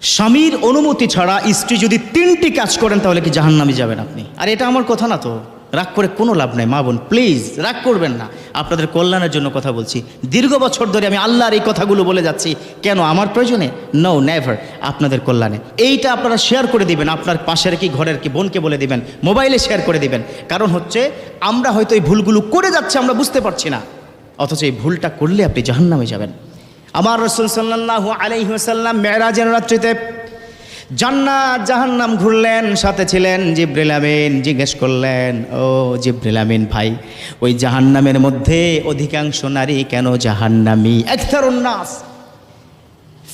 স্বামীর অনুমতি ছাড়া স্ত্রী যদি 3টি কাজ করেন তাহলে কি জাহান্নামে যাবেন আপনি? আর এটা আমার কথা না তো, রাগ করে কোনো লাভ নাই। মা বোন প্লিজ রাগ করবেন না, আপনাদের কল্যাণের জন্য কথা বলছি। দীর্ঘ বছর ধরে আমি আল্লাহর এই কথাগুলো বলে যাচ্ছি। কেন? আমার প্রয়োজনে? নো, নেভার, আপনাদের কল্যাণে। এইটা আপনারা শেয়ার করে দিবেন, আপনার পাশের কি ঘরের কি বোনকে বলে দিবেন, মোবাইলে শেয়ার করে দিবেন। কারণ হচ্ছে আমরা হয়তো এই ভুলগুলো করে যাচ্ছি, আমরা বুঝতে পারছি না, অথচ এই ভুলটা করলে আপনি জাহান্নামে যাবেন। আমার রাসূল সাল্লাল্লাহু আলাইহি ওয়াসাল্লাম মেরাজের রাত্রিতে জান্নাত জাহান্নাম ঘুরলেন, সাথে ছিলেন জিবরিল আমিন। জিজ্ঞেস করলেন, ও জিবরিল আমিন ভাই, ওই জাহান্নামের মধ্যে অধিকাংশ নারী কেন জাহান্নামী? আকসারুন নাস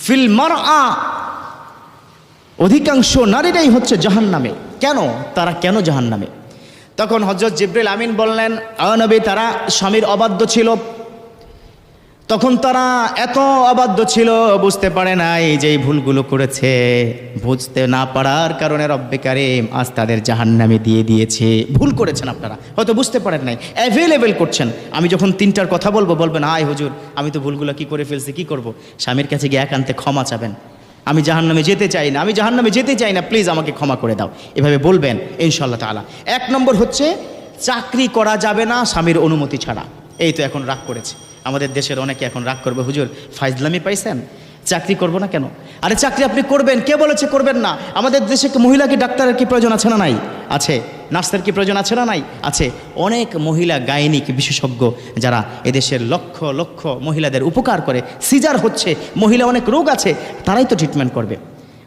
ফিল মারআ, অধিকাংশ নারীরাই হচ্ছে জাহান্নামে। কেন? তারা কেন জাহান্নামে? তখন হযরত জিবরিল আমিন বললেন, ও নবী, তারা স্বামীর অবাধ্য ছিল। তখন তারা এত অবাধ্য ছিল, বুঝতে পারে নাই যে এই ভুলগুলো করেছে। বুঝতে না পারার কারণে রব্বে কারীম আজ তাদের জাহান্নামে দিয়ে দিয়েছে। ভুল করেছেন আপনারা, হয়তো বুঝতে পারেন নাই, অ্যাভেলেবেল করছেন। আমি যখন 3টার কথা বলবো, বলবেন হায় হুজুর, আমি তো ভুলগুলো কি করে ফেলছি, কি করব? স্বামীর কাছে গিয়ে একান্তে ক্ষমা চাবেন। আমি জাহান্নামে যেতে চাই না, আমি জাহান্নামে যেতে চাই না, প্লিজ আমাকে ক্ষমা করে দাও, এভাবে বলবেন ইনশাআল্লাহ তাআলা। 1 নম্বর হচ্ছে চাকরি করা যাবে না স্বামীর অনুমতি ছাড়া। এই তো এখন রাগ করেছে আমাদের দেশের অনেকে, এখন রাগ করবে, হুজুর ফাইজলামি পাইছেন, চাকরি করব না কেন? আরে চাকরি আপনি করবেন, কে বলেছে করবেন না? আমাদের দেশে মহিলা কি ডাক্তারের কি প্রয়োজন আছে না নাই? আছে। নার্সের কি প্রয়োজন আছে না নাই? আছে। অনেক মহিলা গাইনিক বিশেষজ্ঞ যারা এদেশের লক্ষ লক্ষ মহিলাদের উপকার করে। সিজার হচ্ছে, মহিলা অনেক রোগ আছে, তারাই তো ট্রিটমেন্ট করবে।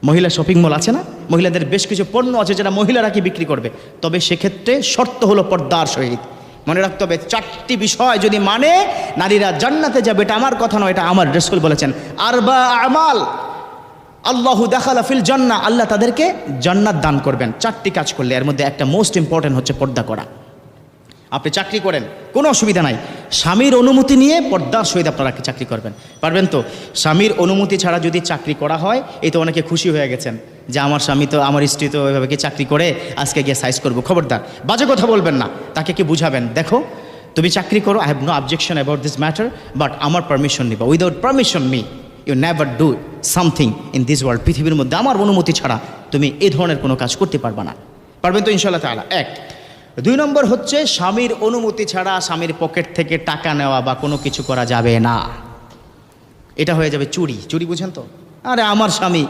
মহিলা শপিং মল আছে না, মহিলাদের বেশ কিছু পণ্য আছে যেটা মহিলারা কি বিক্রি করবে। তবে সেক্ষেত্রে শর্ত হলো পর্দার সহিত। মনে রাখতে হবে 4টি বিষয় যদি মানে নারীরা জান্নাতে যাবে। এটা আমার কথা নয়, এটা আমার রাসূল বলেছেন। আরবা আমাল আল্লাহু দাখালা ফিল জান্নাহ, আল্লাহ তাদেরকে জান্নাত দান করবেন 4টি কাজ করলে। এর মধ্যে একটা মোস্ট ইম্পর্টেন্ট হচ্ছে পর্দা করা। আপনি চাকরি করেন, কোনো অসুবিধা নাই, স্বামীর অনুমতি নিয়ে পর্দার সহিত আপনারা কি চাকরি করবেন, পারবেন তো? স্বামীর অনুমতি ছাড়া যদি চাকরি করা হয়, এই তো অনেকে খুশি হয়ে গেছেন যে আমার স্বামী তো, আমার স্ত্রী তো এভাবে কি চাকরি করে, আজকে গিয়ে সাইজ করবো। খবরদার, বাজে কথা বলবেন না। তাকে কি বুঝাবেন, দেখো তুমি চাকরি করো, I have no objection about this matter, but আমার পারমিশন নিবা। Without permission me you never do something in this world. পৃথিবীর মধ্যে আমার অনুমতি ছাড়া তুমি এই ধরনের কোনো কাজ করতে পারবা না। পারবেন তো ইনশাআল্লাহ তাআলা? 1। 2 নম্বর হচ্ছে স্বামীর অনুমতি ছাড়া স্বামীর পকেট থেকে টাকা নেওয়া বা কোনো কিছু করা যাবে না। এটা হয়ে যাবে চুরি। চুরি বুঝেন তো? আরে আমার স্বামী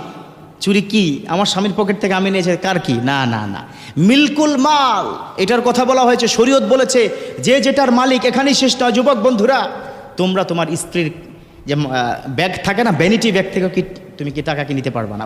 চুরি কি? আমার স্বামীর পকেট থেকে আমি নিয়েছি, কার কি? না না না, মিলকুল মাল, এটার কথা বলা হয়েছে। শরীয়ত বলেছে যে যেটার মালিক, এখানেই শেষ নয়। যুবক বন্ধুরা, তোমরা তোমার স্ত্রীর যে ব্যাগ থাকে না, ভ্যানিটি ব্যাগ থেকে কি তুমি কি টাকা কি নিতে পারবা না?